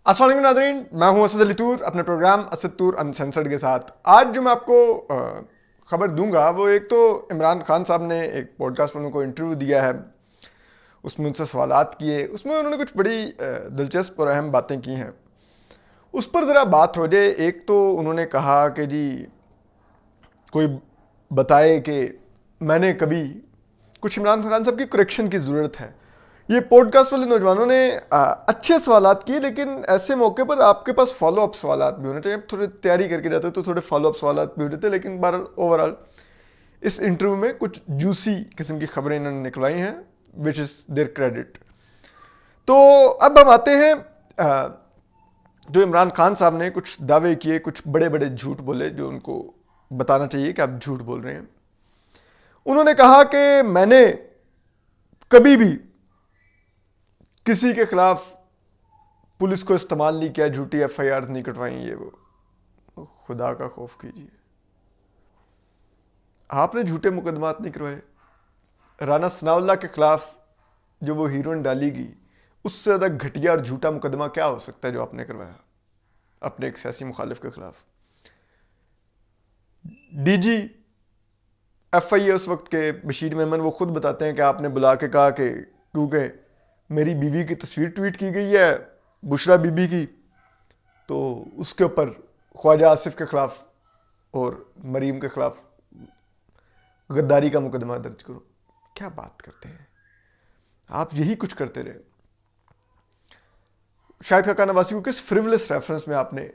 अस्सलाम वालेकुम नाज़रीन, मैं हूं असद अली तूर अपने प्रोग्राम असद तूर अनसेंसर्ड के साथ। आज जो मैं आपको खबर दूंगा वो एक तो इमरान खान साहब ने एक पॉडकास्ट पर उनको इंटरव्यू दिया है, उसमें उनसे सवालात किए, उसमें उन्होंने कुछ बड़ी दिलचस्प और अहम बातें की हैं। उस पर ज़रा बात हो जाए। एक तो उन्होंने कहा कि जी कोई बताए कि मैंने कभी कुछ इमरान खान साहब की करेक्शन की ज़रूरत है। ये पॉडकास्ट वाले नौजवानों ने अच्छे सवालात किए, लेकिन ऐसे मौके पर आपके पास फॉलो अप सवालात भी होने चाहिए। थोड़ी तैयारी करके जाते तो थोड़े फॉलो अप सवालात भी होते थे, लेकिन बहरहाल ओवरऑल इस इंटरव्यू में कुछ जूसी किस्म की खबरें इन्होंने निकलवाई हैं, विच इज़ देयर क्रेडिट। तो अब हम आते हैं जो इमरान खान साहब ने कुछ दावे किए, कुछ बड़े बड़े झूठ बोले जो उनको बताना चाहिए कि आप झूठ बोल रहे हैं। उन्होंने कहा कि मैंने कभी भी किसी के खिलाफ पुलिस को इस्तेमाल नहीं किया, झूठी एफआईआर नहीं कटवाई, ये वो। खुदा का खौफ कीजिए, आपने झूठे मुकदमात नहीं करवाए। राना सनाउल्लाह के खिलाफ जो वो हीरोइन डाली गई, उससे ज़्यादा घटिया और झूठा मुकदमा क्या हो सकता है जो आपने करवाया अपने एक सियासी मुखालिफ के खिलाफ। डीजी एफआईए उस वक्त के बशीर मेमन वो खुद बताते हैं कि आपने बुला के कहा कि क्योंकि मेरी बीवी की तस्वीर ट्वीट की गई है, बुशरा बीबी की, तो उसके ऊपर ख्वाजा आसिफ के खिलाफ और मरीम के खिलाफ गद्दारी का मुकदमा दर्ज करो। क्या बात करते हैं आप, यही कुछ करते रहे। शाहिद खाका नवासी को किस फ्रिवलेस रेफरेंस में आपने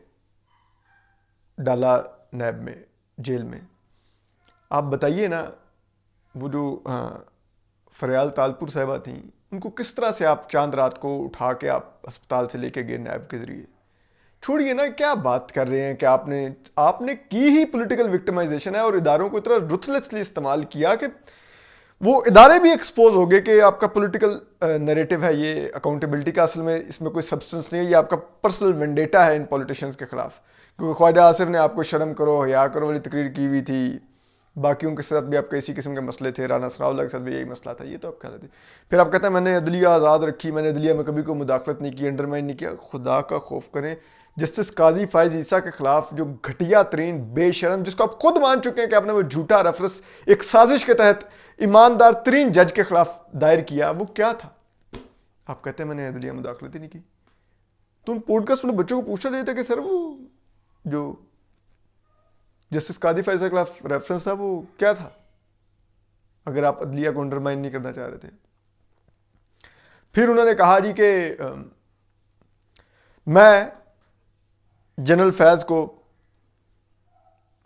डाला नैब में, जेल में? आप बताइए ना। वो जो फरियाल तालपुर साहिबा थी, उनको किस तरह से आप चांद रात को उठा के आप अस्पताल से लेके गए नैब के जरिए? छोड़िए ना, क्या बात कर रहे हैं कि आपने आपने की ही पॉलिटिकल विक्टिमाइजेशन है और इदारों को इतना रुथलेसली इस्तेमाल किया कि वो इदारे भी एक्सपोज हो गए कि आपका पॉलिटिकल नैरेटिव है ये। अकाउंटेबिलिटी का असल में इसमें कोई सब्सटेंस नहीं है, ये आपका पर्सनल वेंडेटा है इन पॉलिटिशियंस के खिलाफ। क्योंकि ख्वाजा आसिफ ने आपको शर्म करो हया करो वाली तकरीर की हुई थी, बाकियों के साथ भी आपके इसी किस्म के मसले थे, राना सनाउल्लाह के साथ भी यही मसला था, ये तो आप कह रहे थे। फिर आप कहते हैं मैंने अदलिया आज़ाद रखी, मैंने अदलिया में कभी कोई मुदाखलत नहीं की, अंडरमाइन नहीं किया। खुदा का खौफ करें, जस्टिस काजी फायज ईसा के खिलाफ जो घटिया तरीन बेशरम, जिसको आप खुद मान चुके हैं कि आपने वो झूठा रेफरेंस एक साजिश के तहत ईमानदार तरीन जज के खिलाफ दायर किया, वो क्या था? आप कहते हैं मैंने अदलिया मुदाखलत ही नहीं की। तो उन पॉडकास्ट में बच्चों को पूछना चाहिए था कि सर वो जो जस्टिस कादी फैज के खिलाफ रेफरेंस था वो क्या था, अगर आप अदलिया को अंडरमाइन नहीं करना चाह रहे थे। फिर उन्होंने कहा जी कि मैं जनरल फैज को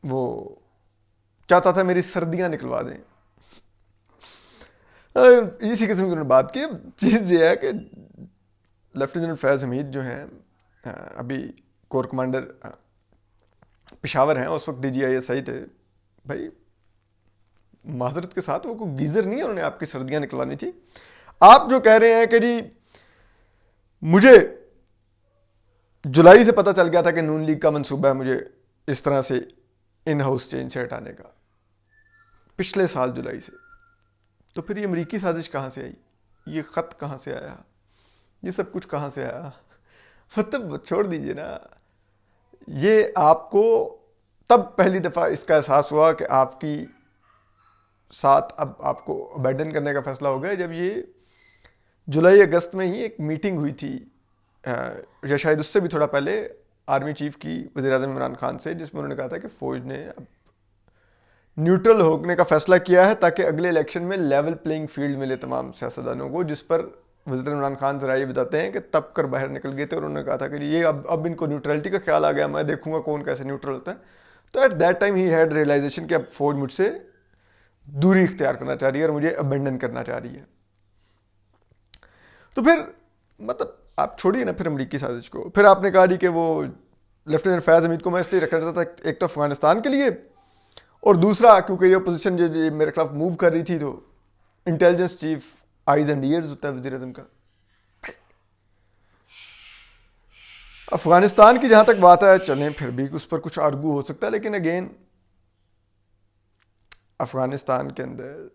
वो चाहता था मेरी सर्दियां निकलवा दें। इसी किस्म की उन्होंने बात की। चीज़ ये है कि लेफ्टिनेंट जनरल फैज हमीद जो हैं अभी कोर कमांडर पेशावर हैं, उस वक्त डीजीआईएसआई थे। भाई माजरत के साथ वो कोई गीजर नहीं है, उन्होंने आपकी सर्दियां निकलवानी थी। आप जो कह रहे हैं कि जी मुझे जुलाई से पता चल गया था कि नून लीग का मंसूबा है मुझे इस तरह से इन हाउस चेंज से हटाने का, पिछले साल जुलाई से, तो फिर ये अमरीकी साजिश कहाँ से आई? ये ख़त कहाँ से आया? ये सब कुछ कहाँ से आया? मतलब छोड़ दीजिए ना। ये आपको तब पहली दफ़ा इसका एहसास हुआ कि आपकी साथ अब आपको अबैंडन करने का फैसला हो गया, जब ये जुलाई अगस्त में ही एक मीटिंग हुई थी, या शायद उससे भी थोड़ा पहले, आर्मी चीफ की वज़ीर-ए-आज़म इमरान खान से, जिसमें उन्होंने कहा था कि फ़ौज ने अब न्यूट्रल होने का फैसला किया है ताकि अगले इलेक्शन में लेवल प्लेइंग फील्ड मिले तमाम सियासतदानों को। जिस पर वज़ीर इमरान खान जरा ये बताते हैं कि तब कर बाहर निकल गए थे और उन्होंने कहा था कि ये अब इनको न्यूट्रलिटी का ख्याल आ गया, मैं देखूंगा कौन कैसे न्यूट्रल होता है। तो at that time he had realization कि अब फौज मुझसे दूरी इख्तियार करना चाह रही है और मुझे अबेंडन करना चाह रही है। तो फिर मतलब आप छोड़िए ना फिर अमरीकी साजिश को। फिर आपने कहा जी कि वो लेफ्टिनेंट फैज़ हमीद को मैं इसलिए रखना चाहता था, एक तो अफगानिस्तान के लिए, और दूसरा क्योंकि ये अपोजिशन जो मेरे खिलाफ मूव कर रही थी, तो intelligence chief eyes and years होता है वज़ीर-ए-आज़म का। अफगानिस्तान की जहां तक बात है, चलें फिर भी उस पर कुछ आर्गू हो सकता है, लेकिन अगेन अफगानिस्तान के अंदर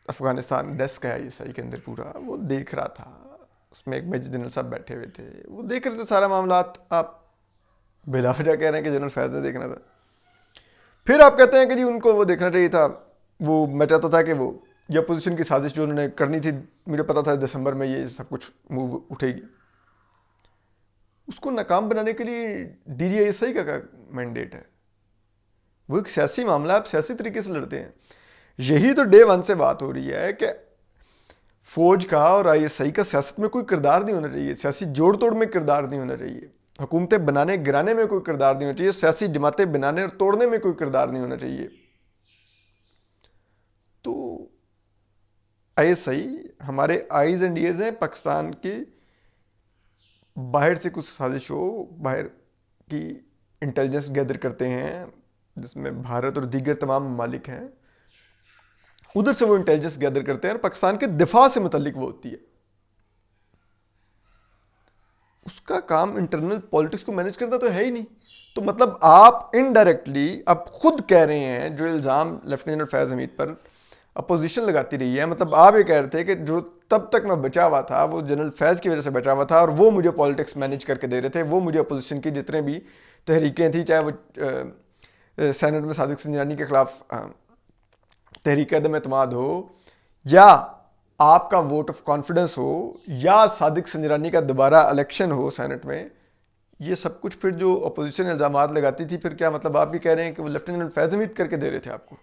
अफगानिस्तान डेस्क है आईएसआई के अंदर, पूरा वो देख रहा था उसमें एक मेजर जनरल साहब बैठे हुए थे, वो देख रहे थे सारा मामला। आप बिला वजह कह रहे हैं कि जनरल फैज ने देखना था। फिर आप कहते हैं कि जी उनको वो देखना चाहिए था। वो मैं चाहता था कि वो ये अपोजिशन की साजिश जो उन्होंने करनी थी, मुझे पता था दिसंबर में ये सब कुछ मूव उठेगी, उसको नाकाम बनाने के लिए DGISI का मैंडेट है। वो एक सियासी मामला, आप सियासी तरीके से लड़ते हैं। यही तो डे वन से बात हो रही है कि फौज का और ISI का सियासत में कोई किरदार नहीं होना चाहिए, सियासी जोड़ तोड़ में किरदार नहीं होना चाहिए, हुकूमतें बनाने गिराने में कोई किरदार नहीं होना चाहिए, सियासी जमातें बनाने और तोड़ने में कोई किरदार नहीं होना चाहिए। तो ISI हमारे आईज एंड ईयर्स हैं पाकिस्तान की। बाहर से कुछ साजिश हो, बाहर की इंटेलिजेंस गैदर करते हैं जिसमें भारत और दीगर तमाम ममालिक हैं, उधर से वो इंटेलिजेंस गैदर करते हैं और पाकिस्तान के दिफा से मुतल्लिक वो होती है। उसका काम इंटरनल पॉलिटिक्स को मैनेज करना तो है ही नहीं। तो मतलब आप इनडायरेक्टली अब खुद कह रहे हैं, जो इल्ज़ाम लेफ्टिनेंट जनरल फैज़ हमीद पर अपोजिशन लगाती रही है, मतलब आप ये कह रहे थे कि जो तब तक मैं बचा हुआ था वो जनरल फैज़ की वजह से बचा हुआ था और वो मुझे पॉलिटिक्स मैनेज करके दे रहे थे, वो मुझे अपोजिशन की जितने भी तहरीकें थी, चाहे वो सेनेट में सादिक संजरानी के खिलाफ तहरीक अदम एतमाद हो, या आपका वोट ऑफ कॉन्फिडेंस हो, या सादिक संजरानी का दोबारा इलेक्शन हो सेनेट में, ये सब कुछ फिर जो अपोजिशन इल्ज़ाम लगाती थी, फिर क्या मतलब आप भी कह रहे हैं कि वो लेफ्टिनेंट जनरल फैज़ हमीद करके दे रहे थे आपको?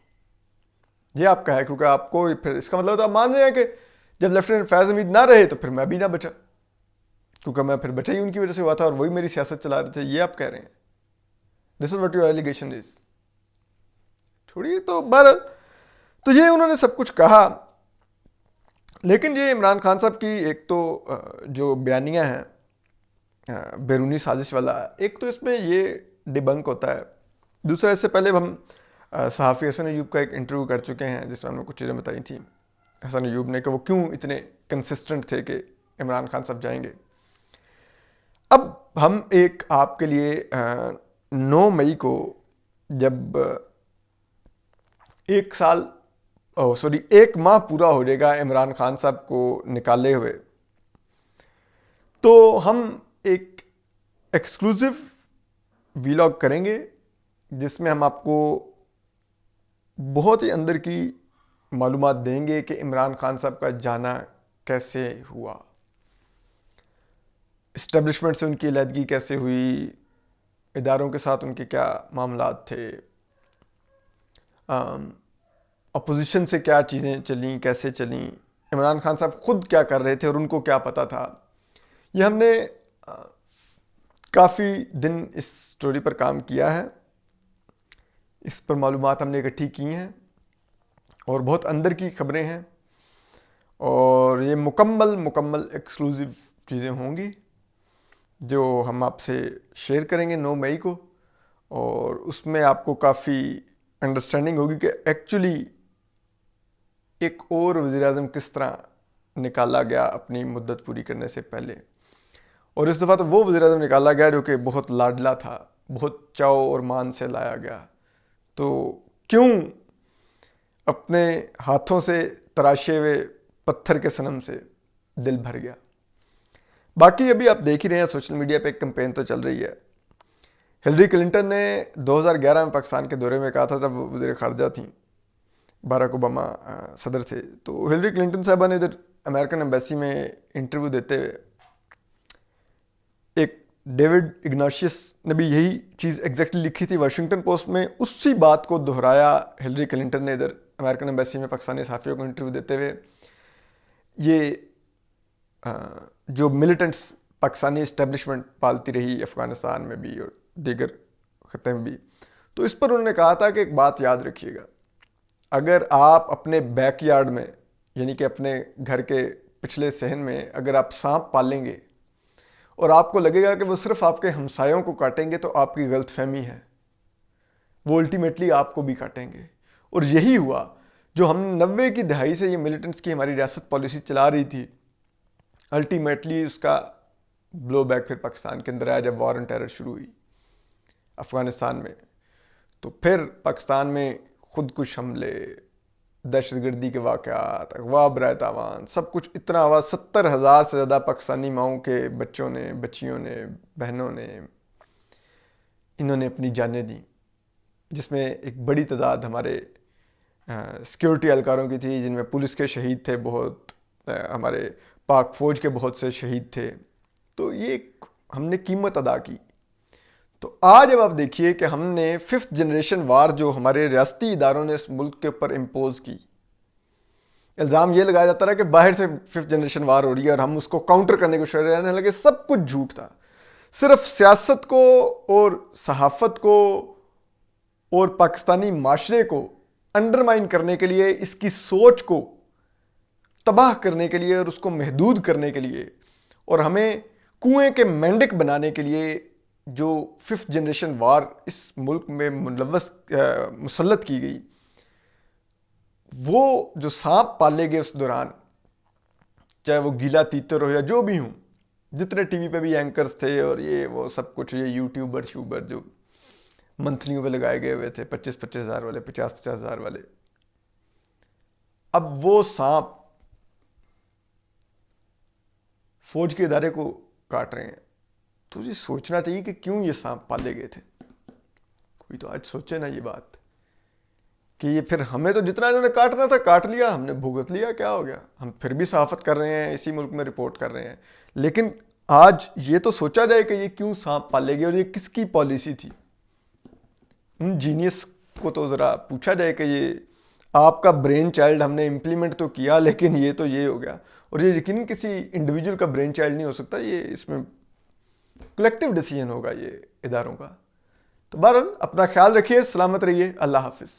ये आपका है, क्योंकि आपको फिर इसका मतलब तो आप मान रहे हैं कि जब लेफ्टिनेंट फैज़ हमीद ना रहे तो फिर मैं भी ना बचा, क्योंकि मैं फिर बचा ही उनकी वजह से हुआ था और वही मेरी सियासत चला रहे थे। ये आप कह रहे हैं, this is what your allegation is. छोड़िए, तो बहरहाल तो ये उन्होंने सब कुछ कहा, लेकिन ये इमरान खान साहब की एक तो जो बयानियाँ हैं बैरूनी साजिश वाला, एक तो इसमें ये डिबंक होता है। दूसरा, इससे पहले हम सहाफ़ी हसन अयूब का एक इंटरव्यू कर चुके हैं जिसमें हमने कुछ चीज़ें बताई थी हसन अयूब ने कि वो क्यों इतने कंसिस्टेंट थे कि इमरान खान साहब जाएंगे। अब हम एक आपके लिए 9 मई को जब एक माह पूरा हो जाएगा इमरान खान साहब को निकाले हुए, तो हम एक एक्सक्लूसिव वीलॉग करेंगे जिसमें हम आपको बहुत ही अंदर की मालूमात देंगे कि इमरान खान साहब का जाना कैसे हुआ, इस्टेब्लिशमेंट से उनकी अलहदगी कैसे हुई, इदारों के साथ उनके क्या मामलात थे, अपोजिशन से क्या चीज़ें चलीं, कैसे चलीं, इमरान खान साहब खुद क्या कर रहे थे और उनको क्या पता था। ये हमने काफ़ी दिन इस स्टोरी पर काम किया है, इस पर मालूमात हमने इकट्ठी की हैं और बहुत अंदर की खबरें हैं, और ये मुकम्मल एक्सक्लूसिव चीज़ें होंगी जो हम आपसे शेयर करेंगे 9 मई को, और उसमें आपको काफ़ी अंडरस्टैंडिंग होगी कि एक्चुअली एक और वज़ीर-ए-आज़म किस तरह निकाला गया अपनी मुद्दत पूरी करने से पहले। और इस दफ़ा तो वो वज़ीर-ए-आज़म निकाला गया जो कि बहुत लाडला था, बहुत चाव और मान से लाया गया। तो क्यों अपने हाथों से तराशे हुए पत्थर के सनम से दिल भर गया। बाकी अभी आप देख ही रहे हैं सोशल मीडिया पे एक कैंपेन तो चल रही है। हिलरी क्लिंटन ने 2011 में पाकिस्तान के दौरे में कहा था, जब वो वज़ीर ख़ारजा थी, बाराक ओबामा सदर थे, तो हिलरी क्लिंटन साहबा ने इधर अमेरिकन एम्बेसी में इंटरव्यू देते हुए एक डेविड इग्नाशियस ने भी यही चीज़ एग्जैक्टली लिखी थी वाशिंगटन पोस्ट में, उसी बात को दोहराया हिलरी क्लिंटन ने इधर अमेरिकन एम्बेसी में पाकिस्तानी सहाफ़ियों को इंटरव्यू देते हुए। ये जो मिलिटेंट्स पाकिस्तानी इस्टेब्लिशमेंट पालती रही अफ़गानिस्तान में भी और दीगर ख़त्े में भी, तो इस पर उन्होंने कहा था कि एक बात याद रखिएगा, अगर आप अपने बैकयार्ड में, यानी कि अपने घर के पिछले सहन में अगर आप सांप पालेंगे और आपको लगेगा कि वो सिर्फ आपके हमसायों को काटेंगे, तो आपकी गलतफहमी है, वो अल्टीमेटली आपको भी काटेंगे। और यही हुआ जो हम 90 की दहाई से ये मिलिटेंट्स की हमारी रियासत पॉलिसी चला रही थी, अल्टीमेटली उसका ब्लो बैक फिर पाकिस्तान के अंदर आया जब वॉर एंड टेरर शुरू हुई अफ़गानिस्तान में। तो फिर पाकिस्तान में खुदकुश हमले, दहशतगर्दी के वाक़यात, अगवा बराए तावान, सब कुछ इतना हुआ। 70,000 से ज़्यादा पाकिस्तानी माओं के बच्चों ने, बच्चियों ने, बहनों ने, इन्होंने अपनी जानें दी, जिसमें एक बड़ी तादाद हमारे सिक्योरिटी एहलकारों की थी, जिनमें पुलिस के शहीद थे बहुत, हमारे पाक फ़ौज के बहुत से शहीद थे। तो ये हमने कीमत अदा की। तो आज अब आप देखिए कि हमने 5th जनरेशन वार जो हमारे रियासती इदारों ने इस मुल्क के ऊपर इम्पोज की, इल्ज़ाम ये लगाया जाता रहा कि बाहर से 5th जनरेशन वार हो रही है और हम उसको काउंटर करने को शुरू रहने लगे। सब कुछ झूठ था। सिर्फ सियासत को और सहाफ़त को और पाकिस्तानी माशरे को अंडरमाइन करने के लिए, इसकी सोच को तबाह करने के लिए और उसको महदूद करने के लिए, और हमें कुएं के मेंढक बनाने के लिए जो 5th जनरेशन वार इस मुल्क में मुसल्लत की गई, वो जो सांप पाले गए उस दौरान, चाहे वो गीला तीतर हो या जो भी हूँ, जितने टीवी पे भी एंकर्स थे और ये वो सब कुछ, ये यूट्यूबर जो मंथलियों पे लगाए गए हुए थे, 25-25 हज़ार वाले, 50-50 हज़ार वाले, अब वो सांप फौज के इदारे को काट रहे हैं। तो ये सोचना चाहिए कि क्यों ये सांप पाले गए थे। कोई तो आज सोचे ना ये बात कि ये फिर हमें तो जितना इन्होंने काटना था काट लिया, हमने भुगत लिया, क्या हो गया। हम फिर भी सहाफत कर रहे हैं, इसी मुल्क में रिपोर्ट कर रहे हैं। लेकिन आज ये तो सोचा जाए कि ये क्यों सांप पाले गए और ये किसकी पॉलिसी थी। उन जीनियस को तो ज़रा पूछा जाए कि ये आपका ब्रेन चाइल्ड हमने इम्प्लीमेंट तो किया, लेकिन ये तो ये हो गया। और ये यकीनन किसी इंडिविजुअल का ब्रेन चाइल्ड नहीं हो सकता, ये इसमें कलेक्टिव डिसीजन होगा ये इदारों का। तो बहरहाल अपना ख्याल रखिए, सलामत रहिए, अल्लाह हाफिज़।